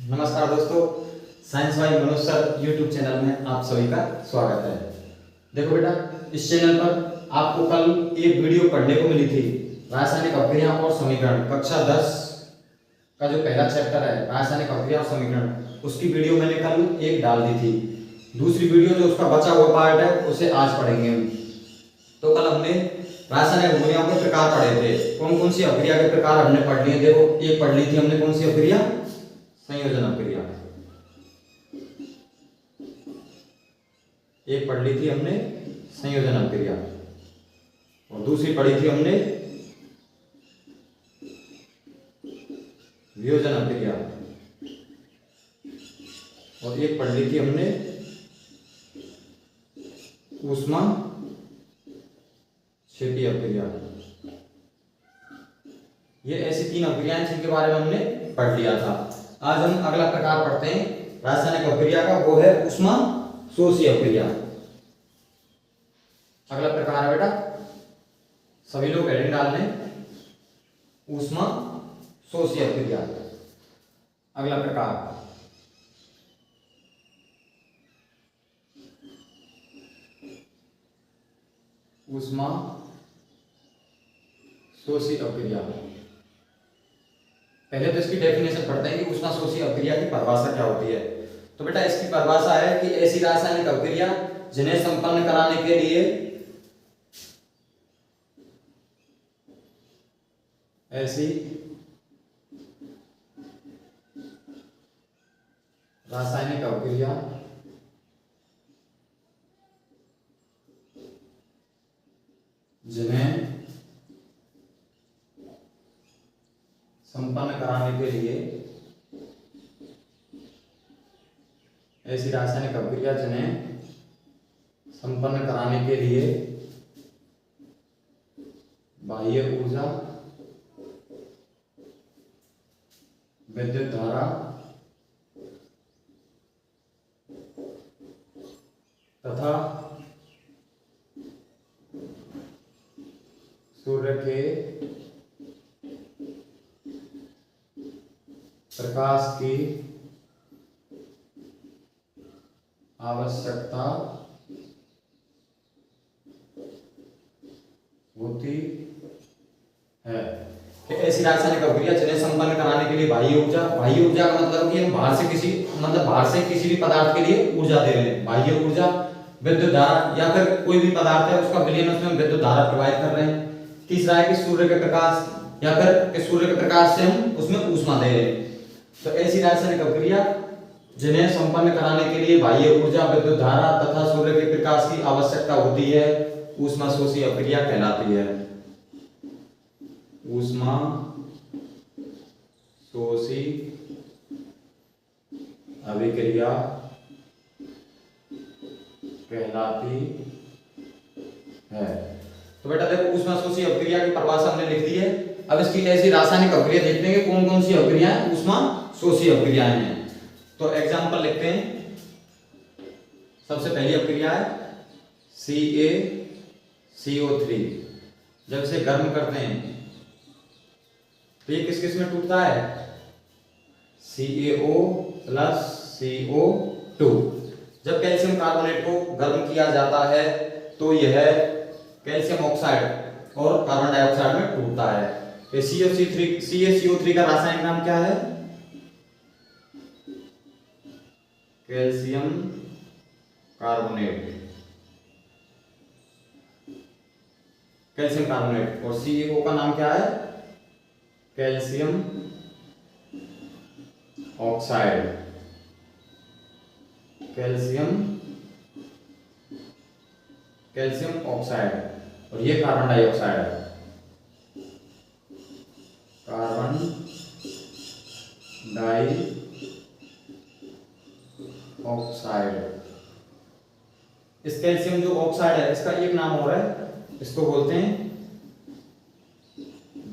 नमस्कार दोस्तों, science by Manoj sir YouTube channel में आप सभी का स्वागत है। देखो बेटा, इस चैनल पर आपको कल एक वीडियो पढ़ने को मिली थी, रासायनिक अभिक्रिया और समीकरण, कक्षा 10 का जो पहला चैप्टर है रासायनिक अभिक्रिया और समीकरण, उसकी वीडियो मैंने कल एक डाल दी थी। दूसरी वीडियो जो उसका बचा हुआ पार्ट है उसे आज पढ़ेंगे हम। तो कल हमने रासायनिक अभिक्रियाओं के प्रकार पढ़े थे। कौन कौन सी अभिक्रिया के प्रकार हमने पढ़ लिए? देखो, एक पढ़ ली थी हमने, कौन सी अभिक्रिया? संयोजन अभिक्रिया। एक पढ़ ली थी हमने संयोजन अभिक्रिया, और दूसरी पढ़ी थी हमने वियोजन अभिक्रिया, और एक पढ़ ली थी हमने ऊष्मा क्षेपीय अभिक्रिया। ये ऐसी तीन अभिक्रियाएं जिनके बारे में हमने पढ़ लिया था। आज हम अगला प्रकार पढ़ते हैं रासायनिक अभिक्रिया का, वो है ऊष्मा शोषी अभिक्रिया। अगला प्रकार है बेटा, सभी लोग हेडिंग डाल लें, ऊष्मा शोषी अभिक्रिया। अगला प्रकार ऊष्मा शोषी अभिक्रिया। पहले तो इसकी डेफिनेशन पढ़ते हैं कि ऊष्मा शोषी अभिक्रिया की परिभाषा क्या होती है। तो बेटा, इसकी परिभाषा है कि ऐसी रासायनिक अभिक्रिया जिन्हें संपन्न कराने के लिए ऐसी रासायनिक अभिक्रिया जिन्हें संपन्न कराने के लिए ऐसी रासायनिक अभिक्रिया जिन्हें संपन्न कराने के लिए बाह्य ऊर्जा, विद्युत धारा तथा सूर्य के प्रकाश की आवश्यकता होती है। कि ऐसी रासायनिक अभिक्रिया जिन्हें संपन्न कराने के लिए बाह्य ऊर्जा का मतलब कि हम बाहर से किसी भी पदार्थ के लिए ऊर्जा दे रहे हैं, बाह्य ऊर्जा, विद्युत धारा, या फिर कोई भी पदार्थ है उसका विलयन उसमें विद्युत धारा प्रवाहित कर रहे हैं। तीसरा है कि सूर्य के प्रकाश, या फिर सूर्य के प्रकाश से हम उसमें ऊष्मा दे रहे हैं। तो ऐसी रासायनिक अभिक्रिया जिन्हें संपन्न कराने के लिए बाह्य ऊर्जा, विद्युत धारा तथा सूर्य के प्रकाश की आवश्यकता होती है, ऊष्मा शोषी अभिक्रिया कहलाती है। ऊष्मा शोषी अभिक्रिया कहलाती है। तो बेटा देखो, ऊष्मा शोषी अभिक्रिया की परिभाषा हमने लिख दी है। अब इसकी ऐसी रासायनिक अभिक्रिया देखते हैं कि कौन कौन सी अभिक्रियाएं ऊष्मा शोषी अभिक्रियाएं हैं। तो एग्जांपल लिखते हैं। सबसे पहली अभिक्रिया है CaCO3। जब इसे गर्म करते हैं तो ये किस किस में टूटता है? CaO plus CO2। जब कैल्शियम कार्बोनेट को गर्म किया जाता है तो यह कैल्शियम ऑक्साइड और कार्बन डाइऑक्साइड में टूटता है। CaCO3 का रासायनिक नाम क्या है? Calcium carbonate. और CaO का नाम क्या है? Calcium oxide. कैल्शियम ऑक्साइड, और ये कार्बन डाइऑक्साइड है, कार्बन डाइऑक्साइड। इस कैल्शियम जो ऑक्साइड है इसका एक नाम और है, इसको बोलते हैं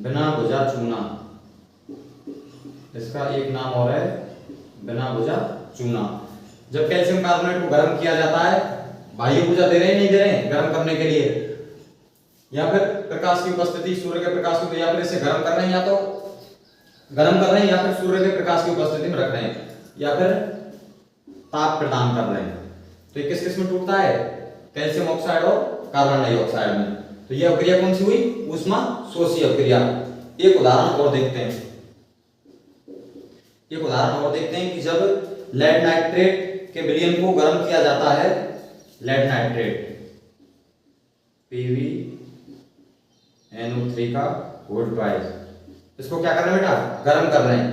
बिना भुजा चूना। इसका एक नाम और है बिना भुजा चूना। जब कैल्शियम कार्बोनेट को गर्म किया जाता है, बाह्य ऊर्जा दे रहे हैं नहीं दे रहे हैं गर्म करने के लिए, या फिर प्रकाश की उपस्थिति, सूर्य के प्रकाश की, या फिर इसे गर्म कर रहे हैं, या तो गर्म कर रहे हैं या फिर सूर्य के प्रकाश की उपस्थिति में रख रहे हैं, या फिर ताप प्रदान कर रहे हैं। तो ये किस किस में टूटता है? कैल्शियम ऑक्साइड और कार्बन डाइऑक्साइड में। तो ये अभिक्रिया कौन सी हुई? ऊष्मा शोषी अभिक्रिया। एक उदाहरण और देखते हैं, एक उदाहरण और देखते हैं कि जब लेड नाइट्रेट के विलयन को गर्म किया जाता है, लेड नाइट्रेट PbNO3 का वोल्ट वाइज, इसको क्या कर रहे हैं बेटा? गर्म कर रहे हैं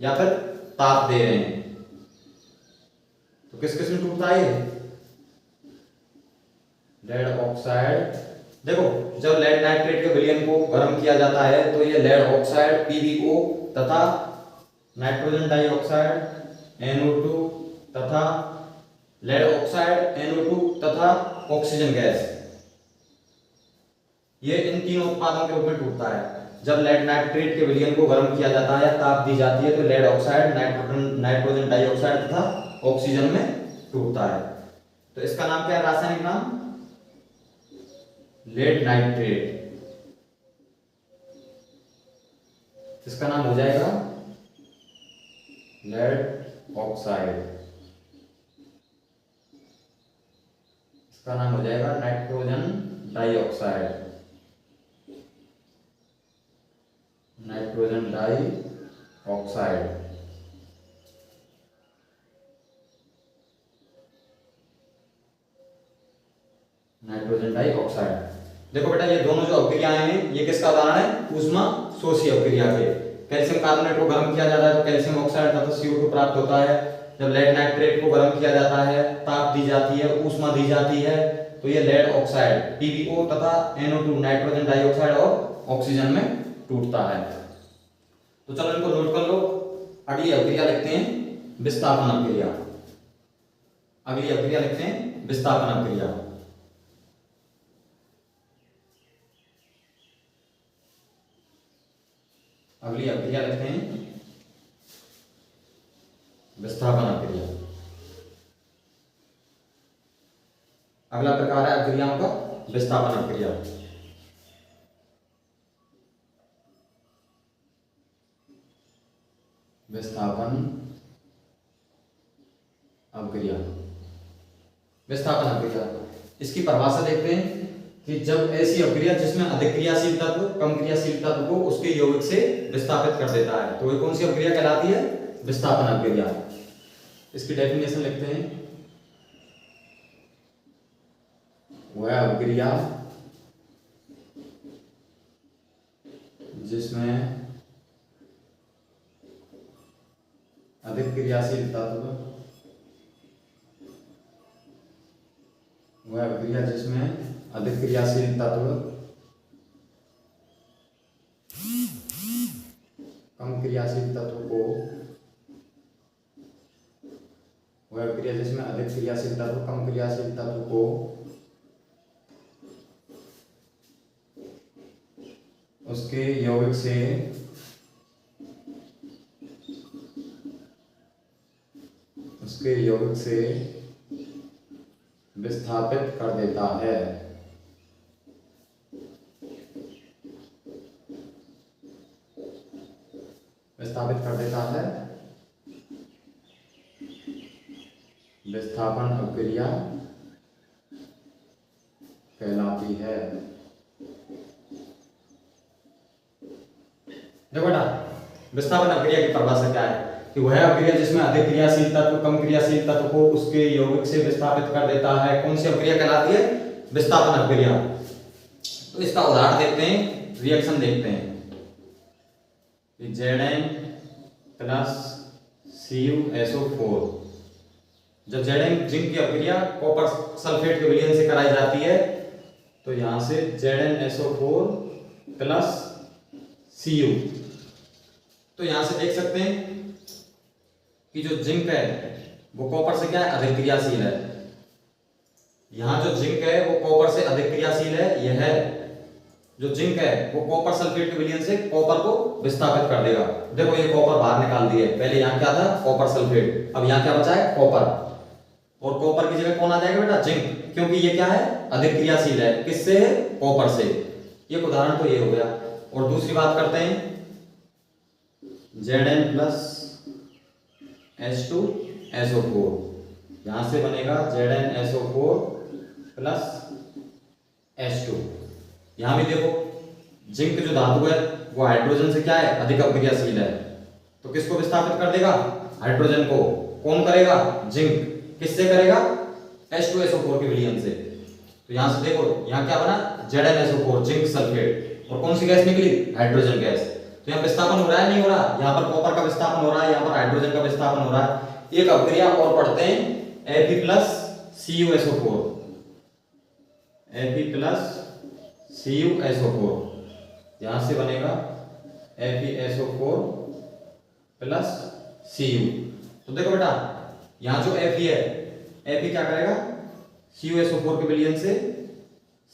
या फिर ताप दे रहे हैं। तो किस किस में टूटता है? Lead oxide. देखो जब लेड नाइट्रेट के विलयन को गर्म किया जाता है तो ये लेड ऑक्साइड PbO तथा नाइट्रोजन डाइऑक्साइड NO2 तथा लेड ऑक्साइड NO2 तथा ऑक्सीजन गैस, ये इन तीनों उत्पादों के रूप में टूटता है। जब लेड नाइट्रेट के विलयन को गर्म किया जाता है, ताप दी जाती है, तो लेड ऑक्साइड नाइट्रोजन डाइऑक्साइड तथा ऑक्सीजन में टूटता है। तो इसका नाम क्या है? रासायनिक नाम लेड नाइट्रेट। इसका नाम हो जाएगा लेड ऑक्साइड, इसका नाम हो जाएगा nitrogen dioxide, nitrogen dioxide. Nitrogen dioxide. देखो बेटा ये दोनों जो अभिक्रियाएं हैं ये किसका उदाहरण है? ऊष्मा शोषी अभिक्रिया के। कैल्शियम कार्बोनेट को गर्म किया जाता है तो कैल्शियम ऑक्साइड तथा CO2 प्राप्त होता है। जब लेड नाइट्रेट को गर्म किया जाता है, ताप दी जाती है, ऊष्मा दी जाती है, तो ये लेड ऑक्साइड PbO तथा NO2 नाइट्रोजन डाइऑक्साइड और ऑक्सीजन में टूटता है। तो चलो इनको नोट कर लो। अगली अभिक्रिया लिखते हैं विस्थापन अभिक्रिया। अगली अभिक्रिया लिखते हैं विस्थापन अभिक्रिया। अगली अभिक्रिया लिखते हैं विस्थापन अभिक्रिया। अगला प्रकार है अभिक्रियाओं का विस्थापन अभिक्रिया। विस्थापन अभिक्रिया। विस्थापन अभिक्रिया, इसकी परिभाषा देखते हैं कि जब ऐसी अभिक्रिया जिसमें अधिक क्रियाशील तत्व कम क्रियाशील तत्व को उसके यौगिक से विस्थापित कर देता है, तो ये कौन सी अभिक्रिया कहलाती है? विस्थापन अभिक्रिया। इसकी डेफिनेशन लिखते हैं, वह अभिक्रिया जिसमें अधिक क्रियाशील तत्व, वह अभिक्रिया जिसमें अधिक क्रियाशील तत्व कम क्रियाशील तत्व को, वह अभिक्रिया जिसमें अधिक क्रियाशील तत्व कम क्रियाशील तत्व को उसके यौगिक से विस्थापित कर देता है। विस्थापित कर देता है, विस्थापन अभिक्रिया कहलाती है। देखो बेटा विस्थापन अभिक्रिया की परिभाषा क्या है कि वह अभिक्रिया जिसमें अधिक क्रियाशील तत्व कम क्रियाशील तत्व को उसके यौगिक से विस्थापित कर देता है। कौन सी अभिक्रिया कहलाती है? विस्थापन अभिक्रिया। तो इसका उदाहरण देखते हैं, रिएक्शन देखते हैं कि Zn प्लस CuSO4। जब Zn जिंक की अभिक्रिया कॉपर सल्फेट के विलयन से कराई जाती है तो यहां से ZnSO4 प्लस Cu, तो यहां से देख सकते हैं कि जो जिंक है वो कॉपर से क्या है? अधिक क्रियाशील है। यहां जो जिंक है वो कॉपर से अधिक क्रियाशील है। यह जो जिंक है वो कॉपर सल्फेट के विलयन से कॉपर को विस्थापित कर देगा। देखो ये कॉपर बाहर निकाल दिए, पहले यहाँ क्या था? Copper sulphate. अब यहाँ क्या बचा है? कॉपर। और कॉपर की जगह कौन आ जाएगा बेटा? जिंक, क्योंकि ये क्या है? अधिक क्रियाशील है। किससे? कॉपर से। एक उदाहरण तो ये हो गया। और दूसरी बात करते हैं, Zn प्लस H2SO4, यहां से बनेगा ZnSO4 प्लस H2। यहां भी देखो जिंक जो धातु है वो हाइड्रोजन से क्या है, अधिक अपक्रियाशील है, तो किसको विस्थापित कर देगा, हाइड्रोजन को। कौन करेगा, जिंक। किससे करेगा, H2SO4 के विलयन से। तो यहां से देखो यहां क्या बना, ZnSO4 जिंक सल्फेट, और कौन सी गैस निकली, हाइड्रोजन गैस। तो यहाँ विस्थापन हो रहा है, नहीं हो रहा, यहाँ पर कॉपर का विस्थापन हो रहा है, यहाँ पर हाइड्रोजन का विस्थापन हो रहा है। एक अपक्रिया और पढ़ते हैं Fe plus CuSO4, Fe plus CuSO4, यहां से बनेगा FeSO4 प्लस Cu। तो देखो बेटा यहां जो Fe है, Fe क्या करेगा, CuSO4 के विलयन से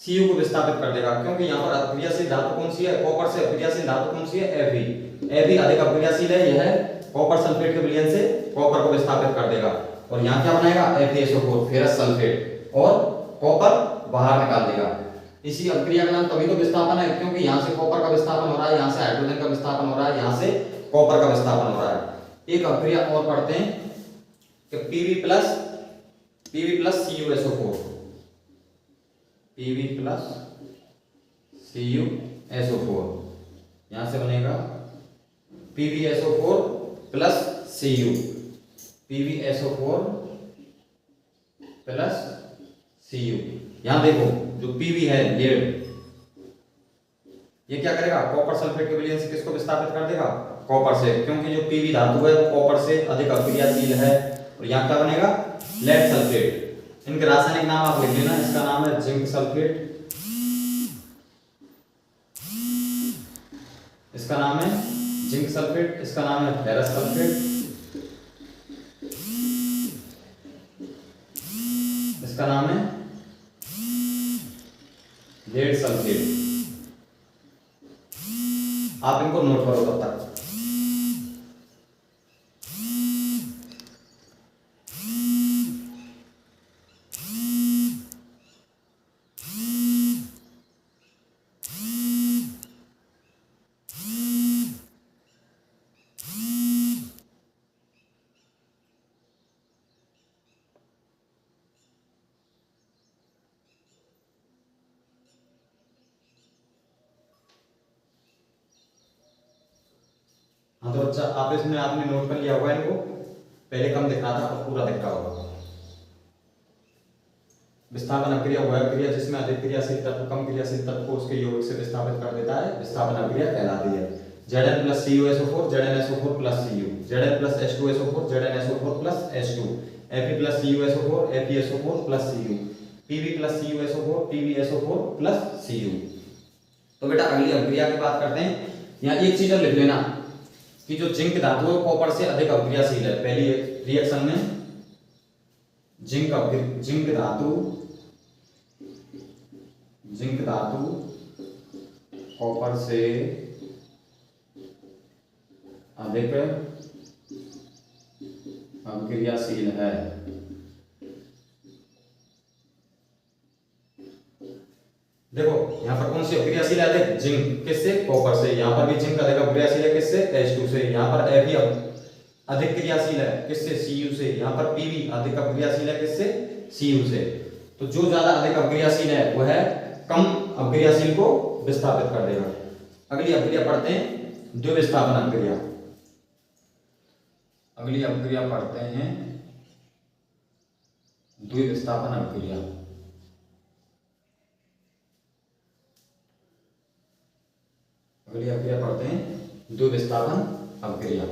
Cu को विस्थापित कर देगा, क्योंकि यहाँ पर अपक्रियाशील धातु कौन सी है, कॉपर से अपक्रियाशील धातु कौन सी है, Fe अधिक अपक्रियाशील है, यह कॉपर सल्फेट के विलयन से कॉपर को विस्थापित कर देगा, और यहाँ क्या बनाएगा, FeSO4 फेरस सल्फेट, और कॉपर बाहर निकाल देगा। इसी अपक्रिया का नाम तभी तो विस्थापन है, क्योंकि यहाँ से कॉपर का विस्थापन हो रहा है, यहाँ से हाइड्रोजन का विस्थापन हो रहा है, यहाँ से कॉपर का विस्थापन हो रहा है। एक अपक्रिया और पढ़ते हैं कि Pb plus CuSO4, Pb plus CuSO4, यहां से बनेगा PbSO4 plus Cu, PbSO4 plus Cu। यहां देखो जो Pb है लेड, ये क्या करेगा, कॉपर सल्फेट के विलयन से किसको विस्थापित कर देगा, कॉपर से, क्योंकि जो Pb धातु है वो कॉपर से अधिक अपक्रियाशील है। और यहाँ क्या बनेगा, लेड सल्फेट। इनके रासायनिक नाम आप लिख लेना, इसका नाम है जिंक सल्फेट, इसका नाम है जिंक सल्फेट, इसका नाम है फेरस सल्फेट, इसका नाम है लेड सल्फेट। आप इनको नोट करो तब तक। हाँ तो अच्छा, आप इसमें आपने नोट कर लिया होगा इनको, पहले कम दिख रहा था अब पूरा दिख रहा होगा। विस्थापन अक्रिया वह अक्रिया जिसमें अधिक क्रियाशील तत्व कम क्रियाशील तत्व को उसके यौगिक से विस्थापित कर देता है, विस्थापन अक्रिया कहलाती है। Zn plus CuSO4 ZnSO4 plus Cu, Zn plus H2SO4 ZnSO4 plus H2, Fe plus CuSO4 FeSO4 plus Cu, Pb plus CuSO4 PbSO4 plus Cu। तो बेटा अगली अक्रिया की बात करते हैं। यहाँ एक चीज और लिख लेना कि जो जिंक धातु है कॉपर से अधिक अपक्रियाशील है। पहली रिएक्शन में जिंक धातु कॉपर से अधिक अपक्रियाशील है। देखो यहाँ पर कौन सी अपक्रियाशील है, जिंक किससे, कॉपर से। यहाँ पर भी जिंक अधिक अपक्रियाशील है किससे, H2 से। यहाँ पर Fe अधिक क्रियाशील है किससे, Cu से। यहाँ पर Pb अधिक अपक्रियाशील है किससे, Cu से। तो जो ज्यादा अधिक अपक्रियाशील है वह कम अपक्रियाशील को विस्थापित कर देगा। अगली अपक्रिया पढ़ते हैं द्विविस्थापन अपक्रिया। अगली अपक्रिया पढ़ते हैं द्विविस्थापन अपक्रिया। अगली अपक्रिया पढ़ते हैं द्विविस्थापन अपक्रिया।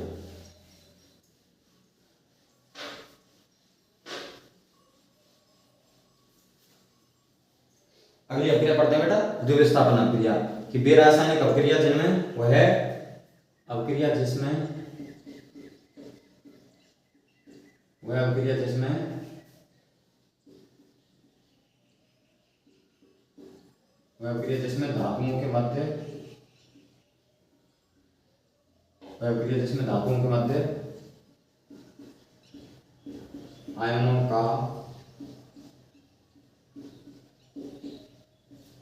अगली अपक्रिया पढ़ते हैं बेटा द्विविस्थापन अपक्रिया कि बेरासायनिक अपक्रिया जिनमें वह है अपक्रिया जिसमें धातुओं के मध्य आयनों का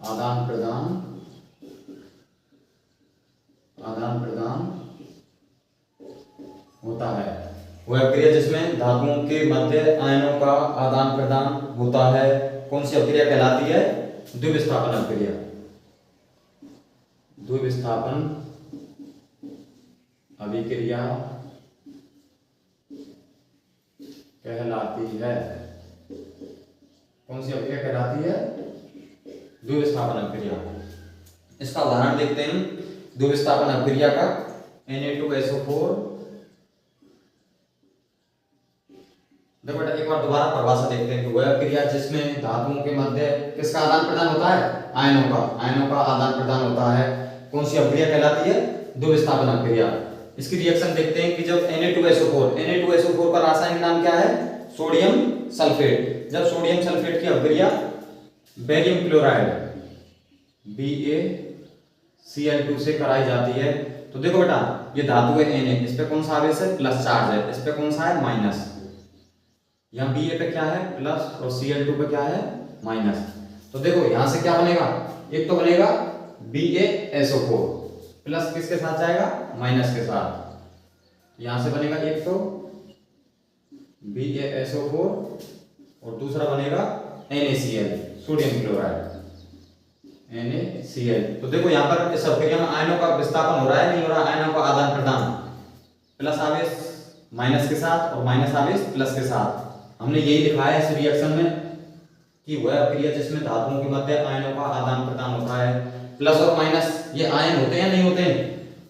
आदान प्रदान होता है। वह अपक्रिया जिसमें धातुओं के मध्य आयनों का आदान प्रदान होता है कौन सी अपक्रिया कहलाती है? द्विविस्थापन अपक्रिया। द्विविस्थापन अभिक्रिया कहलाती है। कौन सी अपक्रिया कहलाती है? द्विविस्थापन अपक्रिया। इसका उदाहरण देखते हैं द्विविस्थापन अपक्रिया का। Na2SO4। देखो बेटा एक बार दोबारा परिभाषा देखते हैं कि वह क्रिया जिसमें धातुओं के मध्य किसका आदान प्रदान होता है? आयनों का आदान प्रदान होता है कौन सी अपक्रिया कहलाती है? द्विविस्थापन अपक्रिया। इसकी रिएक्शन देखते हैं कि जब Na2SO4 का रासायनिक नाम क्या है? Sodium sulphate. जब सोडियम सल्फेट की अपक्रिया बेरियम क्लोराइड BaCl2 से कराई जाती है तो देखो बेटा ये धातु है Na, इस पे कौन सा आवेश है? प्लस चार्ज है। इस पे कौन सा है? माइनस। यहाँ Ba पे क्या है? प्लस और Cl2 पे क्या है? माइनस। तो देखो यहां से क्या बनेगा? एक तो बनेगा BaSO4 प्लस किसके साथ जाएगा? माइनस के साथ। यहां से बनेगा एक तो BaSO4 और दूसरा बनेगा NaCl सोडियम क्लोराइड NaCl। तो देखो यहाँ पर इस अपक्रिया में आयनों का विस्थापन हो रहा है नहीं हो रहा? आयनों का आदान प्रदान प्लस आवेश माइनस के साथ और माइनस आवेश प्लस के साथ। हमने यही लिखा है इस रिएक्शन में कि वह अपक्रिया जिसमें धातुओं के मध्य आयनों का आदान प्रदान होता है। प्लस और माइनस ये आयन होते हैं नहीं होते हैं?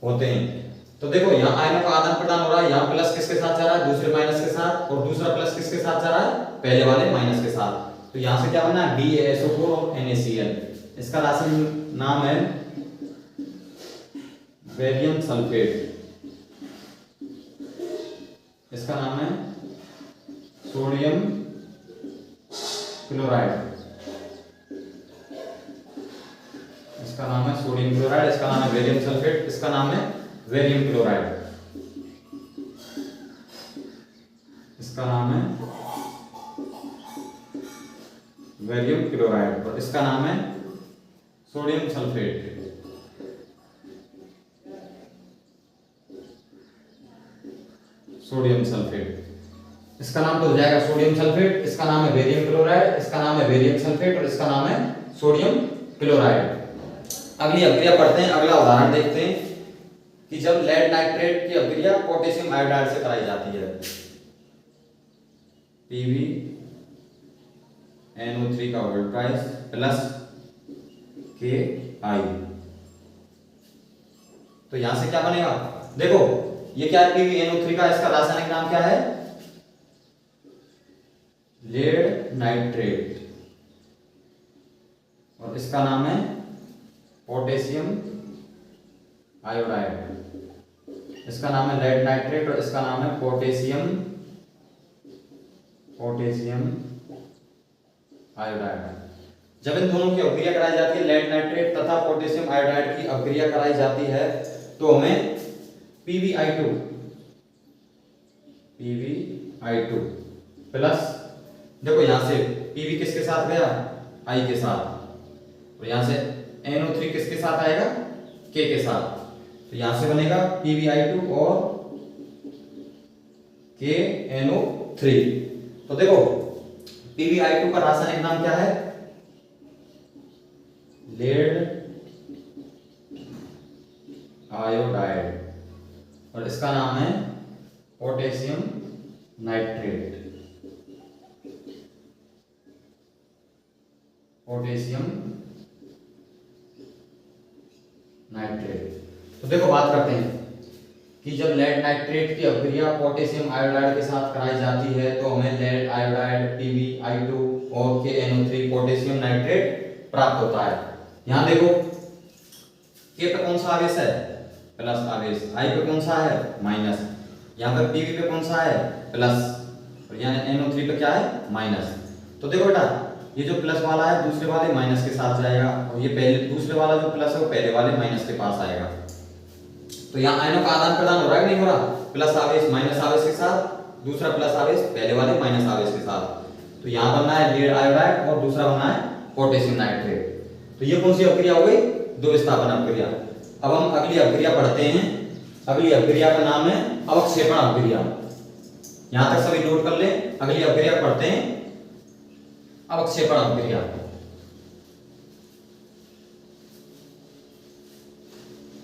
होते हैं। तो देखो यहाँ आयनों का आदान प्रदान हो रहा है, यहाँ प्लस किसके साथ जा रहा है? दूसरे माइनस के साथ, और दूसरा प्लस किसके साथ जा रहा है? पहले वाले माइनस के साथ। तो यहाँ से क्या बना है? BaSO4 और NaCl। इसका रासायनिक नाम है बेरियम सल्फेट। इसका नाम है सोडियम क्लोराइड। इसका नाम है सोडियम क्लोराइड। इसका नाम है बेरियम सल्फेट। इसका नाम है बेरियम क्लोराइड। इसका नाम है बेरियम क्लोराइड और इसका नाम है सोडियम सल्फेट। सोडियम सल्फेट इसका नाम तो हो जाएगा सोडियम सल्फेट। इसका नाम है बेरियम क्लोराइड। इसका नाम है बेरियम सल्फेट और इसका नाम है सोडियम क्लोराइड। अगली अपक्रिया पढ़ते हैं। अगला उदाहरण देखते हैं कि जब लेड नाइट्रेट की अपक्रिया पोटेशियम आयोडाइड से कराई जाती है। PbNO3 का होल्ड प्राइस प्लस Ki। तो यहां से क्या बनेगा? देखो ये क्या है? PbNO3 का इसका रासायनिक नाम क्या है? लेड नाइट्रेट और इसका नाम है पोटेशियम आयोडाइड। इसका नाम है लेड नाइट्रेट और इसका नाम है पोटेशियम आयोडाइड। जब इन दोनों की अपक्रिया कराई जाती है, लेड नाइट्रेट तथा पोटेशियम आयोडाइड की अपक्रिया कराई जाती है तो हमें PbI2 प्लस देखो यहां से Pb किसके साथ गया? I के साथ। और यहां से NO3 किसके साथ आएगा? K के साथ। तो यहां से बनेगा PbI2 और KNO3। तो देखो PbI2 का रासायनिक नाम क्या है? लेड आयोडाइड और इसका नाम है पोटेशियम नाइट्रेट। तो देखो बात करते हैं कि जब लेड नाइट्रेट की अपक्रिया पोटेशियम आयोडाइड के साथ कराई जाती है तो हमें लेड आयोडाइड PbI2 और KNO3 पोटेशियम नाइट्रेट प्राप्त होता है। यहां देखो K पे कौन सा आवेश है? प्लस आवेश। I पे कौन सा है? माइनस। यहाँ पर Pb पे कौन सा है? प्लस। और यहाँ NO3 पे क्या है? माइनस। तो देखो बेटा ये जो प्लस वाला है दूसरे वाले माइनस के साथ जाएगा और ये पहले दूसरे वाला जो प्लस है वो पहले वाले माइनस के पास आएगा। तो यहाँ आयनों का आदान प्रदान हो रहा है कि नहीं हो रहा? प्लस आवेश माइनस आवेश के साथ, दूसरा प्लस आवेश पहले वाले माइनस आवेश के साथ। तो यहाँ बनना है लेड आयोडाइड और दूसरा बनना है पोटेशियम नाइट्रेट। तो ये कौन सी अपक्रिया हो गई? द्विविस्थापन अपक्रिया। अब हम अगली अपक्रिया पढ़ते हैं। अगली अपक्रिया का नाम है अवक्षेपण अपक्रिया। यहां तक सभी नोट कर लें। अगली अपक्रिया पढ़ते हैं, अवक्षेपण अपक्रिया।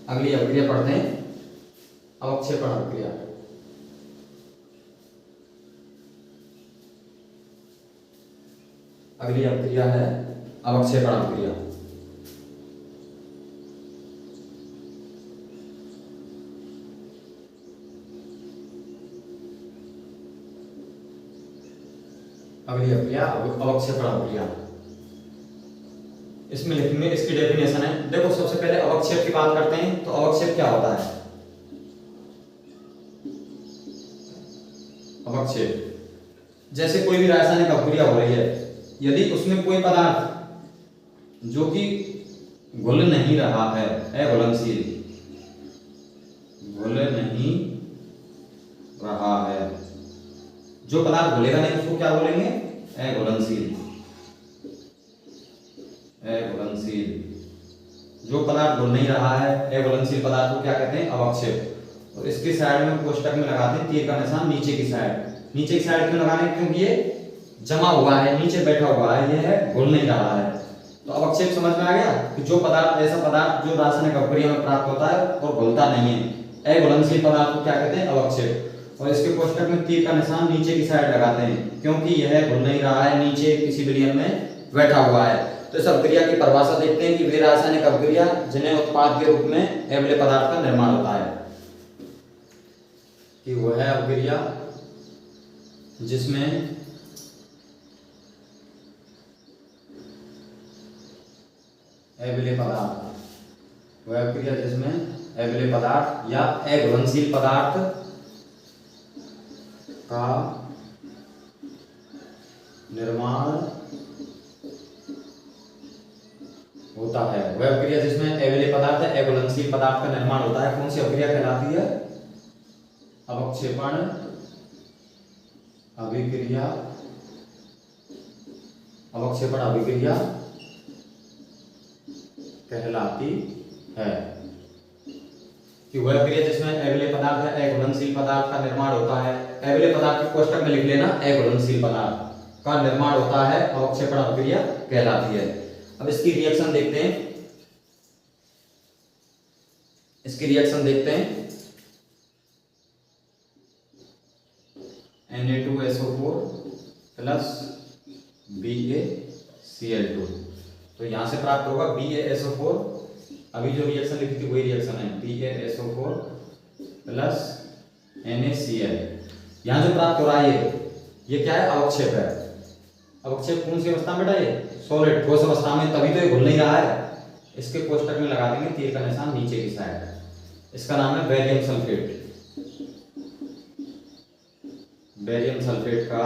अगली अपक्रिया पढ़ते हैं, अवक्षेपण अपक्रिया। अगली अपक्रिया है अवक्षेपण अपक्रिया। अगली अपक्रिया अवक्षेपण अपक्रिया। इसमें लिखेंगे, इसकी डेफिनेशन है। देखो सबसे पहले अवक्षेप की बात करते हैं, तो अवक्षेप क्या होता है? अवक्षेप जैसे कोई भी रासायनिक अपक्रिया हो रही है, यदि उसमें कोई पदार्थ जो कि घुल नहीं रहा है, अघुलनशील, घुल नहीं रहा है, जो पदार्थ घुलेगा नहीं उसको क्या बोलेंगे? अघुलनशील। अघुलनशील, जो पदार्थ घुल नहीं रहा है, अघुलनशील पदार्थ को क्या कहते हैं? अवक्षेप। और इसकी साइड में कोष्टक में लगाते हैं तीर का निशान नीचे की साइड। नीचे की साइड क्यों लगाने? क्योंकि ये जमा हुआ है, नीचे बैठा हुआ है, ये है घुल नहीं रहा है। तो अवक्षेप समझ में आ गया कि जो पदार्थ, ऐसा पदार्थ जो रासायनिक अपक्रिया में प्राप्त होता है और घुलता नहीं है, अघुलनशील पदार्थ को क्या कहते हैं? अवक्षेप। और इसके कोष्टक में तीर का निशान नीचे की साइड लगाते हैं, क्योंकि यह घुल नहीं रहा है, नीचे किसी विलयन में बैठा हुआ है। तो इस अपक्रिया की परिभाषा देखते हैं कि वे रासायनिक अपक्रिया जिन्हें उत्पाद के रूप में अम्लीय पदार्थ का निर्माण होता है, कि वह है अपक्रिया जिसमें अम्लीय पदार्थ, वह अपक्रिया जिसमें अम्लीय पदार्थ या अघुलनशील पदार्थ का निर्माण होता है। वह अपक्रिया जिसमें अम्लीय पदार्थ है, अघुलनशील पदार्थ का निर्माण होता है, कौन सी अपक्रिया कहलाती है? अवक्षेपण अभिक्रिया। अवक्षेपण अभिक्रिया कहलाती है। कि वह क्रिया जिसमें अम्लीय पदार्थ है, अघुलनशील पदार्थ का निर्माण होता है। अम्लीय पदार्थ के कोष्टक में लिख लेना, अघुलनशील पदार्थ का निर्माण होता है, अवक्षेपण अभिक्रिया कहलाती है। अब इसकी रिएक्शन देखते हैं, इसकी रिएक्शन देखते हैं। Na2SO4 प्लस BaCl2, तो यहां से प्राप्त होगा BaSO4। अभी जो रिएक्शन लिखी थी वही रिएक्शन है, BaSO4 प्लस NaCl। यहां जो प्राप्त हो रहा है ये क्या है? अवक्षेप है। अवक्षेप कौन सी अवस्था में बेटा? ये सॉलिड, ठोस अवस्था में, तभी तो ये घुल नहीं रहा है। इसके कोष्टक में लगा देंगे तीर का निशान नीचे की साइड। इसका नाम है बेरियम सल्फेट। बेरियम सल्फेट का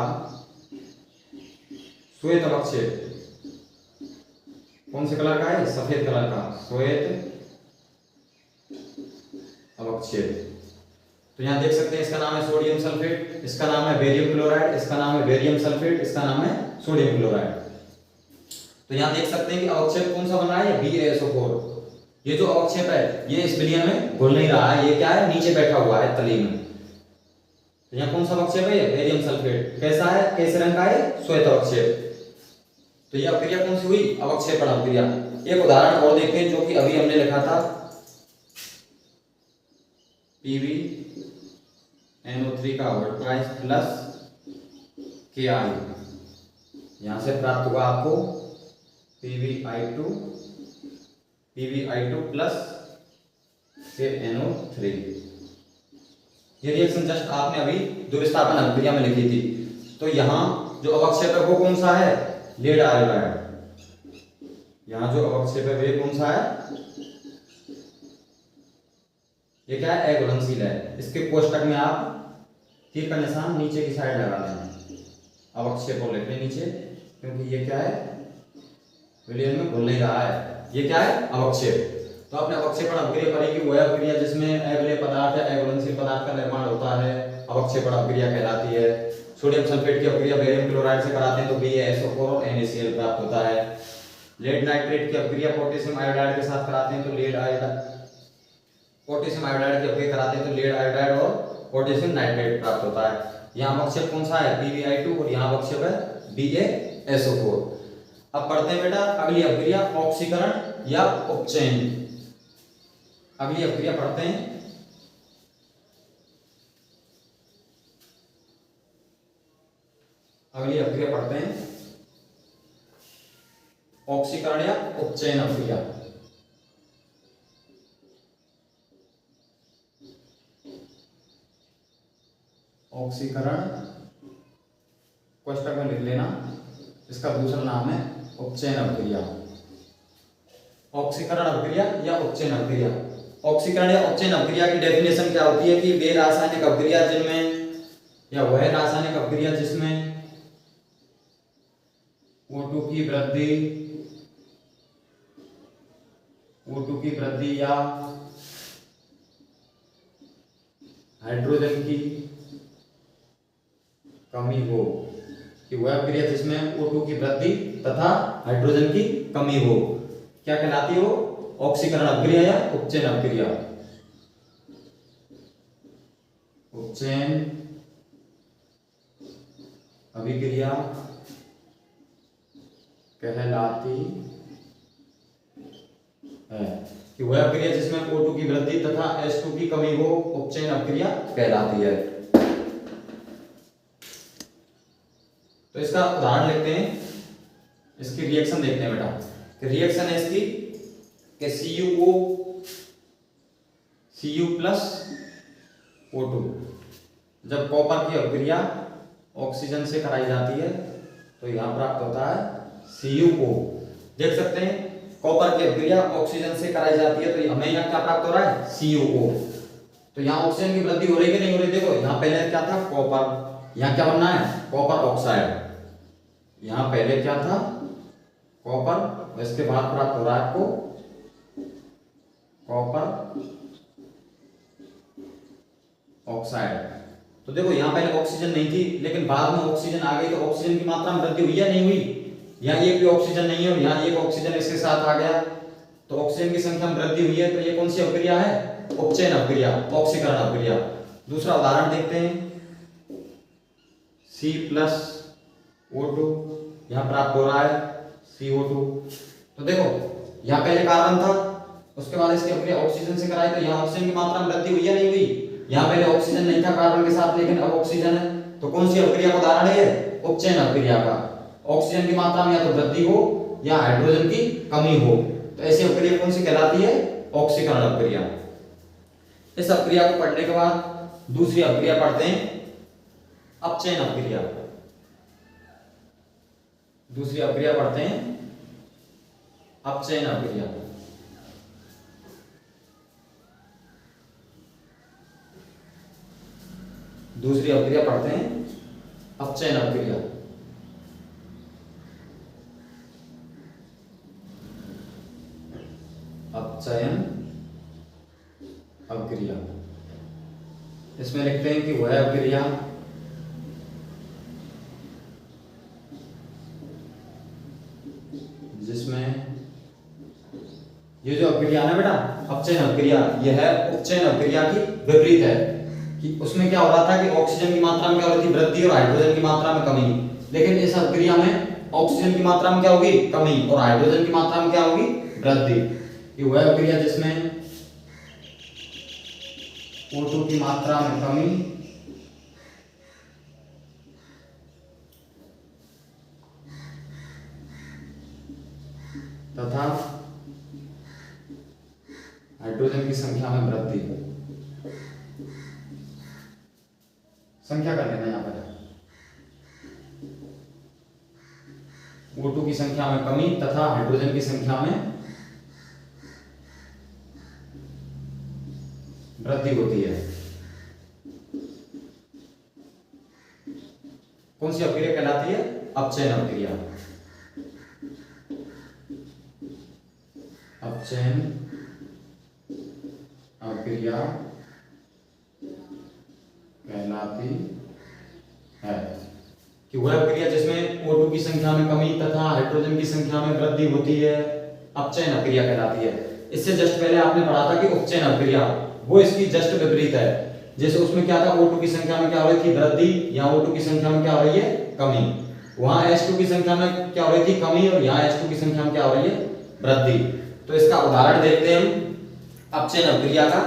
श्वेत अवक्षेप कौन से कलर का है? सफेद कलर का श्वेत अवक्षेप। तो यहां देख सकते हैं, इसका नाम है सोडियम सल्फेट, इसका नाम है बेरियम क्लोराइड, इसका नाम है बेरियम सल्फेट, इसका नाम है सोडियम क्लोराइड। तो यहां देख सकते हैं कि अवक्षेप कौन सा बन रहा है? BaSO4। ये जो अवक्षेप है ये इस विलयन में घुल नहीं रहा है, ये क्या है? नीचे बैठा हुआ है तली में। तो यहाँ कौन सा अवक्षेप है? Barium sulphate. कैसा है? कैसे रंग का है? श्वेत अवक्षेप। तो ये अपक्रिया कौन सी हुई? अवक्षेपण अपक्रिया। एक उदाहरण और देखते हैं जो कि अभी हमने लिखा था, PbNO3 का वोल्टाइज प्लस Ki। यहां से प्राप्त हुआ आपको PbI2 प्लस NO3। ये रिएक्शन जस्ट आपने अभी द्विविस्थापन अभिक्रिया में लिखी थी। तो यहाँ जो अवक्षेप है वो कौन सा है? Lead iodide. यहाँ जो अवक्षेप है वे कौन सा है? ये क्या है? अघुलनशील है। इसके कोष्टक में आप तीर का निशान नीचे की साइड लगा देना, अवक्षेप को लिख लें नीचे, क्योंकि ये क्या है? विलयन में घुल नहीं रहा है। ये क्या है? अवक्षेप। तो आपने अवक्षेपण अपक्रिया पढ़ी कि वह अपक्रिया जिसमें अम्लीय पदार्थ है, अघुलनशील पदार्थ का निर्माण होता है, अवक्षेपण अपक्रिया कहलाती है। सोडियम सल्फेट की अपक्रिया बेरियम क्लोराइड से कराते हैं तो BaSO4 और NaCl प्राप्त होता है। लेड नाइट्रेट की अपक्रिया पोटेशियम आयोडाइड के साथ कराते हैं तो लेड आयोडाइड, पोटेशियम आयोडाइड की अपक्रिया कराते हैं तो लेड आयोडाइड और पोटेशियम नाइट्रेट प्राप्त होता है। यहाँ अवक्षेप कौन सा है PbI2 और यहाँ अवक्षेप है BaSO4। अब पढ़ते हैं बेटा अगली अभिक्रिया ऑक्सीकरण या उपचयन। अगली अभिक्रिया पढ़ते हैं ऑक्सीकरण या उपचयन अभिक्रिया। ऑक्सीकरण कोष्टक में लिख लेना, इसका दूसरा नाम है उपचयन अभिक्रिया। ऑक्सीकरण अभिक्रिया या उपचयन अभिक्रिया। ऑक्सीकरण या उपचयन अभिक्रिया की डेफिनेशन क्या होती है कि वे रासायनिक अभिक्रिया जिनमें या वह रासायनिक अभिक्रिया जिसमें O2 की वृद्धि या हाइड्रोजन की कमी हो, कि वह अभिक्रिया जिसमें O2 की वृद्धि तथा हाइड्रोजन की कमी हो, क्या कहलाती हो ऑक्सीकरण अभिक्रिया या उपचयन अभिक्रिया। उपचयन अभिक्रिया कहलाती है कि वह अभिक्रिया जिसमें O2 की वृद्धि तथा H2 की कमी हो उपचयन अभिक्रिया कहलाती है। तो इसका उदाहरण लेते हैं, इसकी रिएक्शन देखते हैं बेटा। रिएक्शन है इसकी कि Cu प्लस O2 जब कॉपर की अभिक्रिया ऑक्सीजन से कराई जाती है तो यहां प्राप्त होता है CuO। देख सकते हैं कॉपर की अभिक्रिया ऑक्सीजन से कराई जाती है तो हमें यहाँ क्या प्राप्त हो रहा है CuO। तो यहाँ ऑक्सीजन की वृद्धि हो रही है कि नहीं हो रही, देखो यहाँ पहले क्या था कॉपर, यहाँ क्या बनना है कॉपर ऑक्साइड, यहाँ पहले क्या था कॉपर, इसके बाद प्राप्त हो रहा है आपको कॉपर ऑक्साइड। तो देखो यहाँ पहले ऑक्सीजन नहीं थी लेकिन बाद में ऑक्सीजन आ गई, तो ऑक्सीजन की मात्रा में वृद्धि हुई या नहीं हुई। यहाँ एक भी ऑक्सीजन नहीं है और यहाँ एक ऑक्सीजन इसके साथ आ गया तो ऑक्सीजन की संख्या में वृद्धि हुई है। तो ये कौन सी अभिक्रिया है उपचयन अभिक्रिया, ऑक्सीकरण अभिक्रिया। दूसरा उदाहरण देखते हैं C प्लस O2, यहाँ प्राप्त हो रहा है CO2। तो देखो यहाँ पहले कार्बन था उसके बाद इसकी अभिक्रिया ऑक्सीजन से कराई तो यहाँ ऑक्सीजन की मात्रा में वृद्धि हुई या नहीं हुई। यहाँ पहले ऑक्सीजन नहीं था कार्बन के साथ लेकिन अब ऑक्सीजन है, तो कौन सी अभिक्रिया का उदाहरण है ये उपचयन अभिक्रिया का। ऑक्सीजन की मात्रा में या तो वृद्धि हो या हाइड्रोजन की कमी हो, तो ऐसी अभिक्रिया कौन सी कहलाती है ऑक्सीकरण अभिक्रिया। इस अभिक्रिया को पढ़ने के बाद दूसरी अभिक्रिया पढ़ते हैं अपचयन अभिक्रिया। दूसरी अभिक्रिया पढ़ते हैं अपचयन अभिक्रिया। दूसरी अभिक्रिया पढ़ते हैं अपचयन अभिक्रिया। अपचयन अभिक्रिया इसमें लिखते हैं कि वह अभिक्रिया जिसमें ये जो अभिक्रिया है बेटा अपचयन अभिक्रिया, यह है उपचयन अभिक्रिया की विपरीत है कि उसमें क्या हो रहा था कि ऑक्सीजन की मात्रा में क्या हो रही थी वृद्धि और हाइड्रोजन की मात्रा में कमी, लेकिन इस अभिक्रिया में ऑक्सीजन की मात्रा में क्या होगी कमी और हाइड्रोजन की मात्रा में क्या होगी वृद्धि। ये वह अभिक्रिया जिसमें O2 की मात्रा में कमी तथा हाइड्रोजन की संख्या में वृद्धि। संख्या कर लेना यहाँ पर O2 की संख्या में कमी तथा हाइड्रोजन की संख्या में वृद्धि होती है। कौन सी अभिक्रिया कहलाती है अपचयन अभिक्रिया। अपचयन अभिक्रिया कहलाती है कि वह अभिक्रिया जिसमें O2 की संख्या में कमी तथा हाइड्रोजन की संख्या में वृद्धि होती है अपचयन अभिक्रिया कहलाती है। इससे जस्ट पहले आपने पढ़ा था कि उपचयन अभिक्रिया, वो इसकी जस्ट विपरीत है जैसे उसमें क्या था, O2 की संख्या में क्या हो रही थी, वृद्धि, यहाँ O2 की संख्या में क्या हो रही है, कमी। वहां H2 की संख्या में क्या हो रही थी, कमी, और यहाँ H2 की संख्या में क्या हो रही है, वृद्धि। तो इसका उदाहरण देखते हैं हम अपचयन अभिक्रिया का।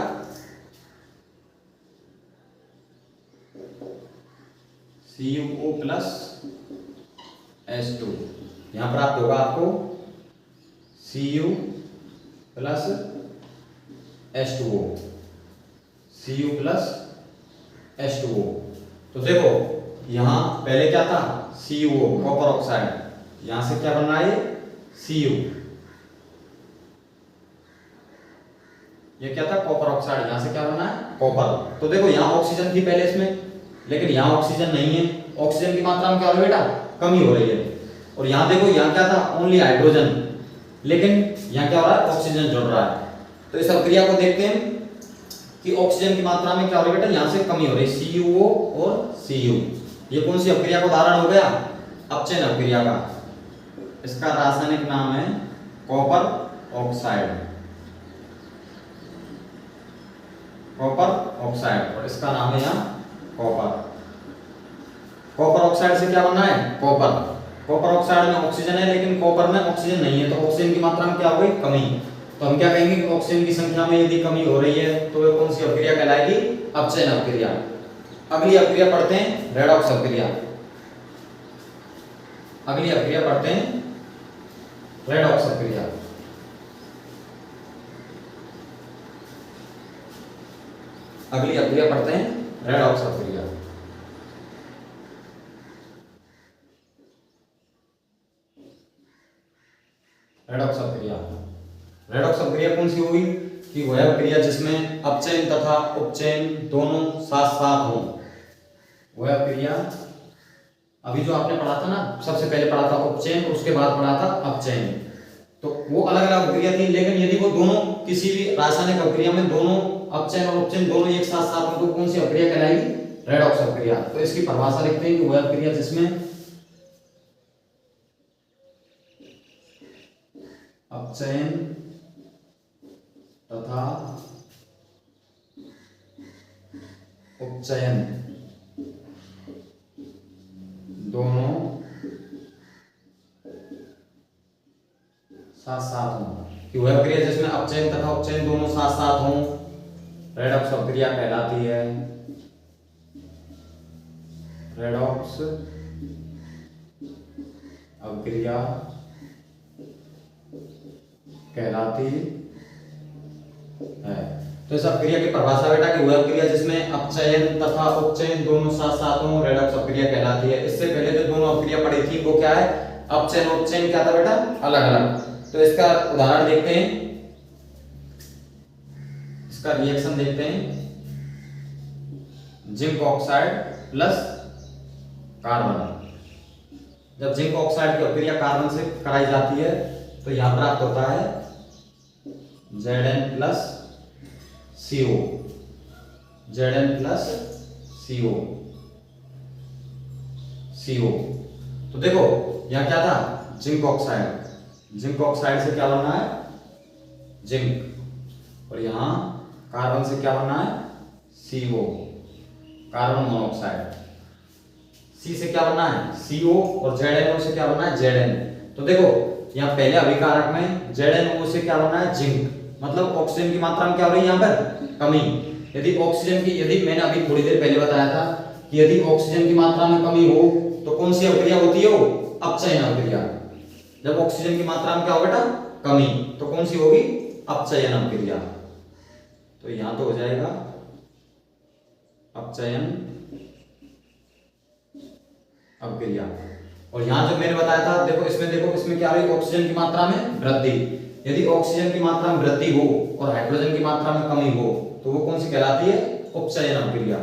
CuO प्लस H2, यहां प्राप्त होगा आपको Cu plus H2O, Cu plus H2O। तो देखो यहां पहले क्या था, CuO कॉपर ऑक्साइड, यहां से क्या बन रहा है, Cu, ये क्या था, कॉपर ऑक्साइड, यहां से क्या बना है, कॉपर। तो देखो यहां ऑक्सीजन थी पहले इसमें, लेकिन यहां ऑक्सीजन नहीं है, ऑक्सीजन की मात्रा में क्या हो रही है बेटा, कमी हो रही है। और यहां देखो यहां क्या था, ओनली हाइड्रोजन, लेकिन यहां क्या हो रहा है, ऑक्सीजन जुड़ रहा है। तो इस अभिक्रिया को देखते हैं कि ऑक्सीजन की मात्रा में क्या हो रही है बेटा, यहां से कमी हो रही है, CuO और Cu। ये कौन सी अभिक्रिया का उदाहरण हो गया, अपचयन अभिक्रिया का। इसका रासायनिक नाम है कॉपर ऑक्साइड, कॉपर ऑक्साइड, और इसका नाम है यहाँ कॉपर। कॉपर ऑक्साइड से क्या बनना है, कॉपर। कॉपर ऑक्साइड में ऑक्सीजन है, लेकिन कॉपर में ऑक्सीजन नहीं है, तो ऑक्सीजन की मात्रा में क्या हो गई, कमी। तो हम क्या कहेंगे कि ऑक्सीजन की संख्या में यदि कमी हो रही है तो वह कौन सी अभिक्रिया कहलाएगी, अपचयन अभिक्रिया। अगली अभिक्रिया पढ़ते हैं, रेडॉक्स अभिक्रिया। अगली अभिक्रिया पढ़ते हैं, रेडॉक्स अभिक्रिया। अगली अभिक्रिया पढ़ते हैं, रेडॉक्स अभिक्रिया। रेडॉक्स अभिक्रिया, रेडॉक्स अभिक्रिया कौन सी होगी कि वह अभिक्रिया जिसमें अपचयन तथा उपचयन दोनों साथ साथ हों। वह अभिक्रिया अभी जो आपने पढ़ा था ना, सबसे पहले पढ़ा था उपचयन, उसके बाद पढ़ा था अपचयन, तो वो अलग अलग अभिक्रिया थी। लेकिन यदि वो दोनों किसी भी रासायनिक अभिक्रिया में दोनों अपचयन और उपचयन दोनों एक साथ साथ हों तो कौन सी अभिक्रिया कहलाएगी, रेडॉक्स अभिक्रिया। तो इसकी परिभाषा लिखते हैं कि वह अभिक्रिया जिसमें अपचयन तथा उपचयन दोनों साथ साथ हों, कि वह अभिक्रिया जिसमें अपचयन तथा उपचयन दोनों साथ साथ हों, रेडॉक्स अभिक्रिया कहलाती है, रेडॉक्स अभिक्रिया कहलाती है। तो इस अभिक्रिया की परिभाषा बेटा कि वह अभिक्रिया जिसमें अपचयन तथा उपचयन दोनों साथ साथ हों, रेडॉक्स अभिक्रिया कहलाती है। इससे पहले जो दोनों अभिक्रिया पढ़ी थी वो क्या है, अपचयन उपचयन क्या था बेटा, अलग अलग। तो इसका उदाहरण देखते हैं, इसका रिएक्शन देखते हैं, जिंक ऑक्साइड प्लस कार्बन। जब जिंक ऑक्साइड की अभिक्रिया कार्बन से कराई जाती है तो यहां प्राप्त होता है Zn plus CO, Zn plus CO, CO। तो देखो यहां क्या था, जिंक ऑक्साइड, जिंक ऑक्साइड से क्या बनना है, जिंक, और यहां कार्बन से क्या बनना है, CO, कार्बन मोनोऑक्साइड। C से क्या बनना है, CO, और ZnO से क्या बनना है, Zn। तो देखो यहाँ पहले अभिकारक में ZnO से क्या बनना है, जिंक, मतलब ऑक्सीजन की मात्रा में क्या हो रही है यहाँ पर, कमी। यदि ऑक्सीजन की, यदि मैंने अभी थोड़ी देर पहले बताया था कि यदि ऑक्सीजन की मात्रा में कमी हो तो कौन सी अभिक्रिया होती है, वो अपचयन अभिक्रिया। जब ऑक्सीजन की मात्रा में क्या हो बेटा, कमी, तो कौन सी होगी, अपचयन अभिक्रिया। तो यहां तो हो जाएगा अपचयन अभिक्रिया। और यहां जो मैंने बताया था, देखो इसमें क्या हो रही है, ऑक्सीजन की मात्रा में वृद्धि। यदि ऑक्सीजन की मात्रा में वृद्धि हो और हाइड्रोजन की मात्रा में कमी हो तो वो कौन सी कहलाती है, उपचयन अभिक्रिया,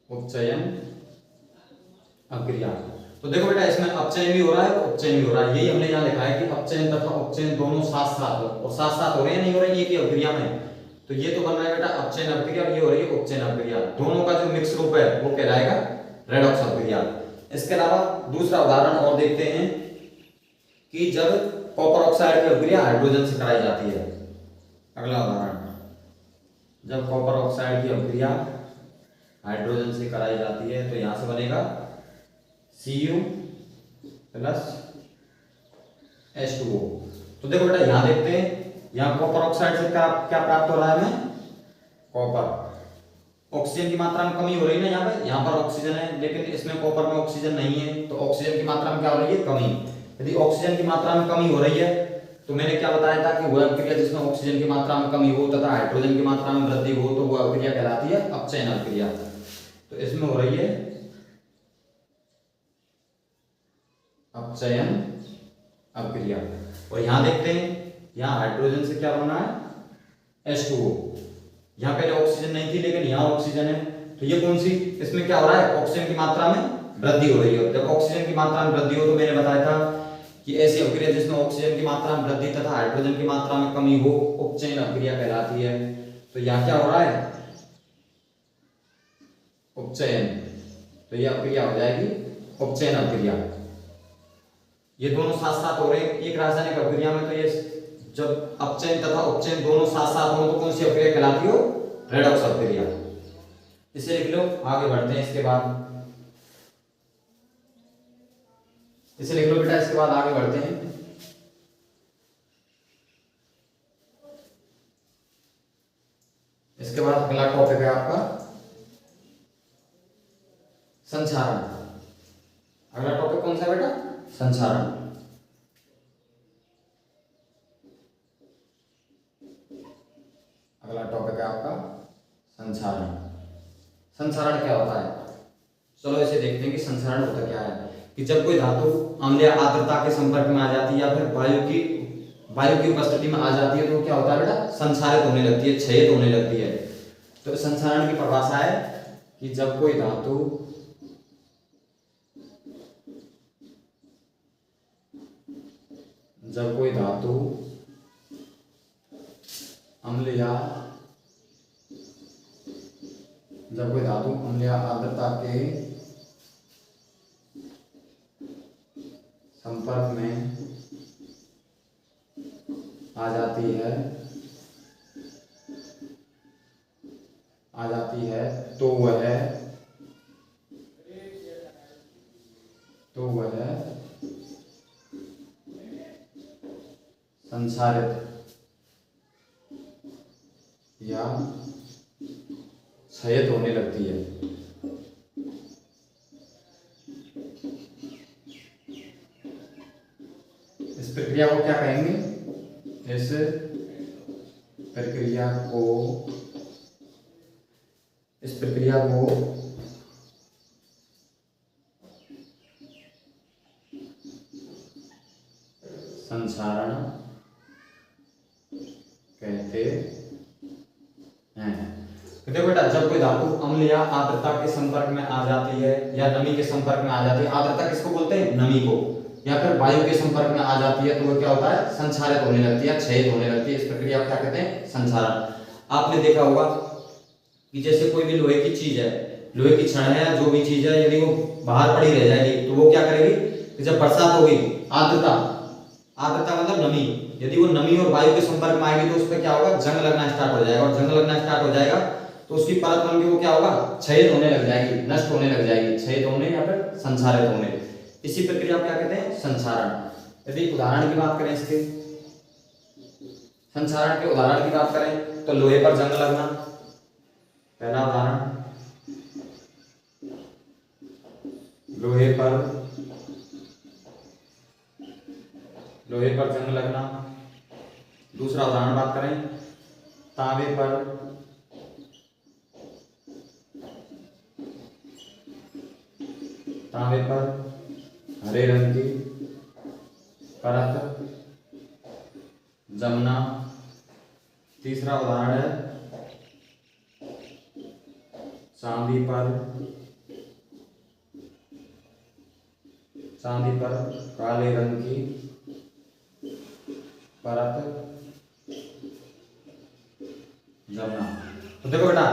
उपचयन अभिक्रिया। तो देखो बेटा इसमें अपचयन भी हो रहा है और उपचयन भी हो रहा है, यही हमने यहाँ लिखा है कि अपचयन तथा उपचयन दोनों साथ साथ हो, और साथ साथ हो रहे हैं, नहीं हो रहे हैं एक ही अभिक्रिया में। तो ये तो बन रहा है बेटा अपचयन अभिक्रिया, और ये हो रही है उपचयन अभिक्रिया। दोनों का जो मिक्स रूप है वो कहलाएगा रेडॉक्स अभिक्रिया। इसके अलावा दूसरा उदाहरण और देखते हैं कि जब कॉपर ऑक्साइड की अभिक्रिया हाइड्रोजन से कराई जाती है, अगला उदाहरण, जब कॉपर ऑक्साइड की अभिक्रिया हाइड्रोजन से कराई जाती है तो यहां से बनेगा Cu प्लस H2O। तो देखो बेटा यहां देखते हैं, यहां कॉपर ऑक्साइड से क्या क्या प्राप्त हो रहा है हमें, कॉपर। ऑक्सीजन की मात्रा में कमी हो रही है ना, यहाँ पर ऑक्सीजन है लेकिन इसमें कॉपर में ऑक्सीजन नहीं है, तो ऑक्सीजन की मात्रा में क्या हो रही है, कमी। यदि ऑक्सीजन की मात्रा में कमी हो रही है तो मैंने क्या बताया था कि वह अभिक्रिया जिसमें ऑक्सीजन की मात्रा में कमी हो तथा हाइड्रोजन की मात्रा में वृद्धि हो तो वह अभिक्रिया कहलाती है अपचयन अभिक्रिया। तो इसमें हो रही है अपचयन अभिक्रिया। और यहां देखते हैं, यहां हाइड्रोजन से क्या बनना है, H2O। यहाँ पहले ऑक्सीजन नहीं थी लेकिन यहाँ ऑक्सीजन है, तो ये कौन सी, इसमें क्या हो रहा है, ऑक्सीजन की मात्रा में वृद्धि हो रही है। जब ऑक्सीजन की मात्रा में वृद्धि हो तो मैंने बताया था कि ऐसी अभिक्रिया जिसमें ऑक्सीजन की मात्रा में वृद्धि तथा हाइड्रोजन की मात्रा में कमी हो उपचयन अभिक्रिया कहलाती है। तो यहाँ क्या हो रहा है, उपचयन। तो ये अभिक्रिया हो जाएगी उपचयन अभिक्रिया। ये दोनों साथ साथ हो रहे हैं एक रासायनिक अभिक्रिया में, तो ये जब अपचयन तथा उपचयन दोनों साथ साथ हो तो कौन सी अभिक्रिया कहलाती हो, रेडॉक्स अभिक्रिया। इसे लिख लो, आगे बढ़ते हैं। इसके बाद इसे लिख लो बेटा, इसके बाद आगे बढ़ते हैं। इसके बाद अगला टॉपिक है आपका संचारण। अगला टॉपिक कौन सा बेटा, संचारण। अगला टॉपिक है आपका संचारण। संचारण क्या होता है, चलो इसे देखते हैं कि संचारण होता क्या है। कि जब कोई धातु अम्ल या आर्द्रता के संपर्क में आ जाती है या फिर वायु की उपस्थिति में आ जाती है तो क्या होता है बेटा, संचारित होने लगती है, क्षयित होने लगती है। तो संचारण की परिभाषा है कि जब कोई धातु अम्ल या आर्द्रता के संपर्क में आ जाती है तो वह संसारित या क्षयित होने लगती है। इस प्रक्रिया को क्या कहेंगे, इस प्रक्रिया को संचारण कहते हैं। तो देखो बेटा, जब कोई धातु अम्ल या आर्द्रता के संपर्क में आ जाती है या नमी के संपर्क में आ जाती है, आर्द्रता किसको बोलते हैं, नमी को, या फिर वायु के संपर्क में आ जाती है तो वो क्या होता है, संचारित होने लगती है, क्षयित होने लगती है। इस प्रक्रिया को क्या कहते हैं, संचारण। आपने देखा होगा कि जैसे कोई भी लोहे की चीज है, लोहे की छड़ है, जो भी चीज है, यदि वो बाहर पड़ी रह जाएगी तो वो क्या करेगी कि जब बरसात होगी, आर्द्रता मतलब नमी, यदि वो नमी और वायु के संपर्क में आएगी तो उस पर क्या होगा, जंग लगना स्टार्ट हो जाएगा, और जंग लगना स्टार्ट हो जाएगा तो उसकी परत बन के वो क्या होगा, क्षयित होने लग जाएगी, नष्ट होने लग जाएगी, क्षयित होने या फिर संचारित होने। इसी प्रक्रिया को क्या कहते हैं, संचारण। यदि उदाहरण की बात करें, इसके संचारण के उदाहरण की बात करें तो लोहे पर जंग लगना पहला उदाहरण, लोहे पर जंग लगना। दूसरा उदाहरण बात करें, तांबे पर हरे रंग की परत जमना। तीसरा उदाहरण है चांदी पर काले रंग की परत जमना। तो देखो बेटा,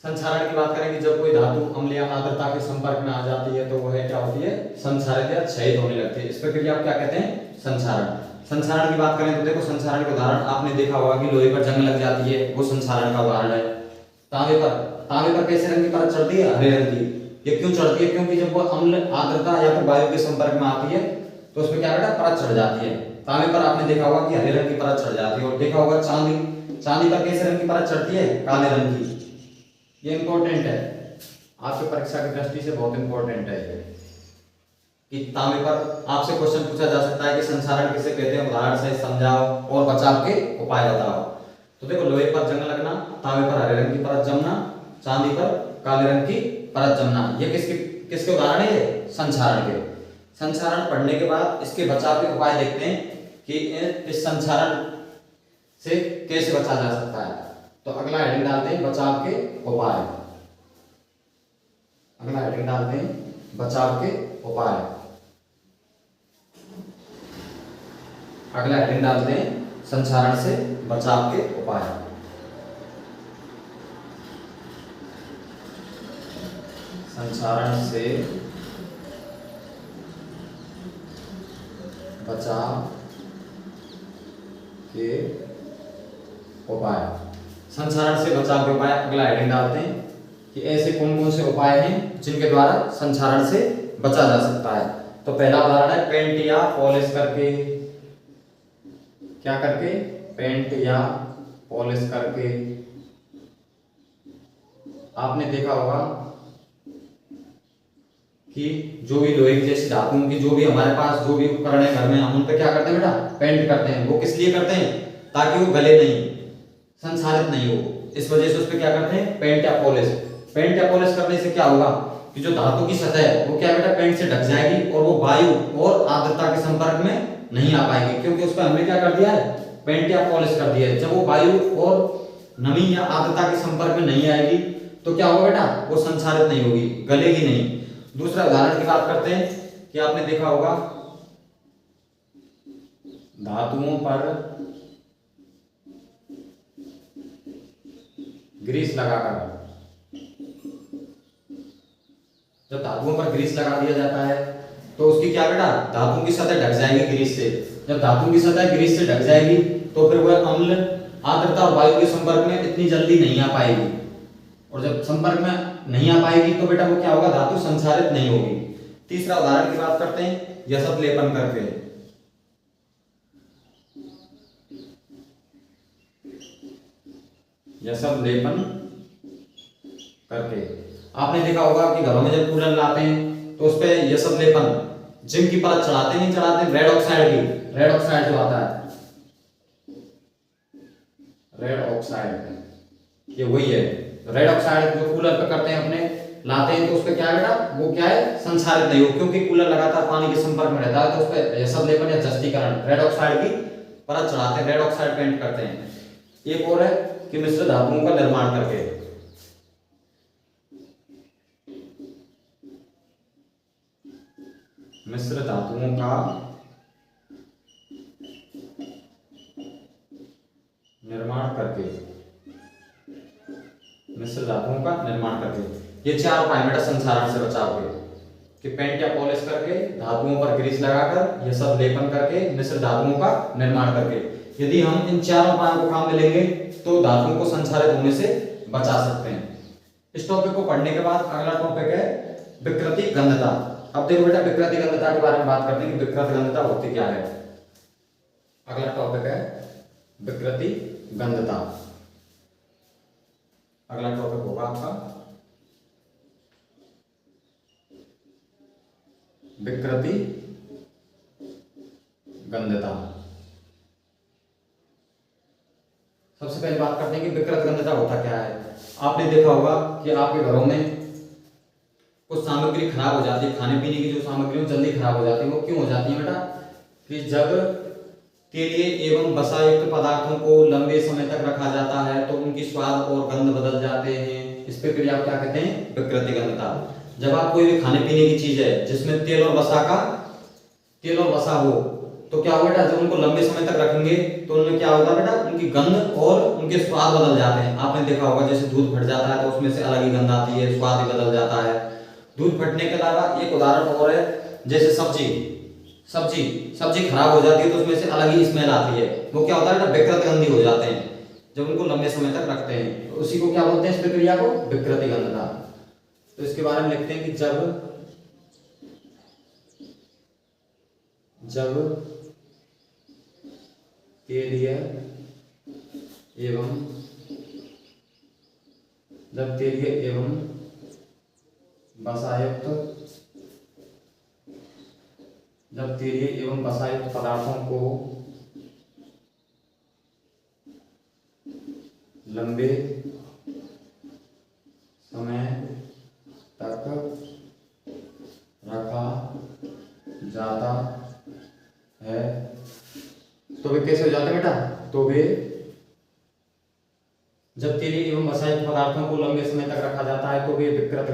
संचारण की बात करें कि जब कोई धातु अम्ल या आर्द्रता के संपर्क में आ जाती है तो वह क्या होती है, संचारित या क्षयित होने लगती है। इस प्रक्रिया को क्या कहते हैं, संचारण। संक्षारण की बात करें तो देखो संक्षारण के उदाहरण आपने देखा होगा कि लोहे पर जंग लग जाती है, वो संक्षारण का उदाहरण है। तांबे पर कैसे रंग की परत चढ़ती है? हरे रंग की। ये क्यों चढ़ती है? क्योंकि जब वो अम्ल आर्द्रता या फिर वायु के संपर्क में आती है तो उसमें क्या बेटा परत चढ़ जाती है। तांबे पर आपने देखा होगा कि हरे रंग की परत चढ़ जाती है। और देखा होगा चांदी पर कैसे रंग की परत चढ़ती है? काले रंग की। ये इंपॉर्टेंट है, आपके परीक्षा की दृष्टि से बहुत इंपॉर्टेंट है ये कि तांबे पर आपसे क्वेश्चन पूछा जा सकता है कि संक्षारण किसे कहते हैं, उदाहरण से समझाओ और बचाव के उपाय बताओ। तो देखो लोहे पर जंग लगना, तांबे पर हरे रंग की परत जमना, चांदी पर काले रंग की परत जमना, ये किसके उदाहरण है? ये संक्षारण के। संक्षारण पढ़ने के बाद इसके बचाव के उपाय देखते हैं कि इस संक्षारण से कैसे बचा जा सकता है। तो अगला हेडिंग डालते हैं बचाव के उपाय। अगला हेडिंग डालते हैं बचाव के उपाय। अगला हेडिंग डालते हैं संक्षारण से बचाव के उपाय। संक्षारण से बचाव के उपाय। संक्षारण से बचाव के उपाय अगला हेडिंग डालते हैं कि ऐसे कौन कौन से उपाय हैं जिनके द्वारा संक्षारण से बचा जा सकता है। तो पहला उदाहरण है पेंट या पॉलिश करके। क्या करके? पेंट या पॉलिश करके। आपने देखा होगा कि जो भी लोहे की जैसी धातुओं की जो भी हमारे पास जो भी उपकरण है घर में, हम उन पे क्या करते हैं बेटा? पेंट करते हैं। वो किस लिए करते हैं? ताकि वो गले नहीं, संक्षारित नहीं हो। इस वजह से उस पे क्या करते हैं? पेंट या पॉलिश। पेंट या पॉलिश करने से क्या होगा कि जो धातु की सतह है वो क्या बेटा पेंट से ढक जाएगी और वो वायु और आर्द्रता के संपर्क में नहीं आ पाएगी, क्योंकि उस पर हमने क्या कर दिया है? पेंट या पॉलिश कर दिया है। जब वो वायु और नमी या आर्द्रता के संपर्क में नहीं आएगी तो क्या होगा बेटा? वो संक्षारित नहीं होगी, गलेगी नहीं। दूसरा उदाहरण की बात करते हैं कि आपने देखा होगा धातुओं पर ग्रीस लगाकर, जब धातुओं पर ग्रीस लगा दिया जाता है तो उसकी क्या बेटा? धातुओं की सतह ढक जाएगी ग्रीस से। जब धातुओं की सतह ग्रीस से ढक जाएगी तो फिर वह अम्ल आर्द्रता और वायु के संपर्क में इतनी जल्दी नहीं आ पाएगी, और जब संपर्क में नहीं आ पाएगी तो बेटा वो क्या होगा? धातु संक्षारित नहीं होगी। तीसरा उदाहरण की बात करते हैं यशब लेपन करके। यशब लेपन करके आपने देखा होगा कि घरों में जब कूलर लाते हैं तो उस पे यशब लेपन जिंक की परत चढ़ाते नहीं चढ़ाते? रेड ऑक्साइड की। रेड ऑक्साइड जो आता है, रेड ऑक्साइड, ये वही है। रेड ऑक्साइड जो कूलर पे करते हैं अपने, लाते हैं तो उस पे क्या है बेटा? वो क्या है? संक्षारित नहीं हो, क्योंकि कूलर लगातार पानी के संपर्क में रहता है तो उस पे यशब लेपन या जस्तीकरण रेड ऑक्साइड की परत चढ़ाते हैं, रेड ऑक्साइड पेंट करते हैं। एक और है कि मिश्र धातुओं का निर्माण करके। मिश्र धातुओं का निर्माण करके। मिश्र धातुओं का निर्माण करके। ये चार उपाय बेटा संक्षारण से बचाव के कि पेंट या पॉलिश करके, धातुओं पर ग्रीस लगाकर, ये सब लेपन करके, मिश्र धातुओं का निर्माण करके। यदि हम इन चारों उपायों को काम में लेंगे तो धातुओं को संक्षारित होने से बचा सकते हैं। इस टॉपिक को पढ़ने के बाद अगला टॉपिक है विकृति गंधता। अब देखो बेटा विकृति गंधता के बारे में बात करते हैं कि विकृति गंधता होती क्या है। अगला टॉपिक है विकृति गंधता। अगला टॉपिक होगा आपका विकृति गंधता। सबसे पहले बात करते हैं कि विकृत गंधता होता क्या है। आपने देखा होगा कि आपके घरों में कुछ सामग्री खराब हो जाती है, खाने पीने की जो सामग्री जल्दी खराब हो जाती है। वो क्यों हो जाती है बेटा? कि जब तेलीय एवं वसा युक्त पदार्थों को लंबे समय तक रखा जाता है तो उनकी स्वाद और गंध बदल जाते हैं। इस प्रक्रिया को क्या कहते हैं? विकृति गंधता। जब आप कोई भी खाने पीने की चीज है जिसमें तेल और वसा हो तो क्या होगा बेटा? जब उनको लंबे समय तक रखेंगे तो उनमें क्या होगा बेटा? उनकी गंध और उनके स्वाद बदल जाते हैं। आपने देखा होगा जैसे दूध फट जाता है तो उसमें से अलग ही गंध आती है, स्वाद ही बदल जाता है। दूध फटने के अलावा एक उदाहरण और है, जैसे सब्जी सब्जी खराब हो जाती है तो उसमें से अलग ही स्मेल आती है, वो क्या होता है ना, विकृत गंधी हो जाते हैं जब उनको लंबे समय तक रखते हैं, तो उसी को क्या बोलते हैं, इस प्रक्रिया को विकृति गंधता। तो इसके बारे में लिखते हैं कि जब तेलीय एवं वसायुक्त पदार्थों को लंबे समय तक रखा जाता है तो वे कैसे हो जाते हैं बेटा, तो वे जब तेलीय एवं वसायुक्त पदार्थों को लंबे समय तक रखा जाता है तो वे विकृत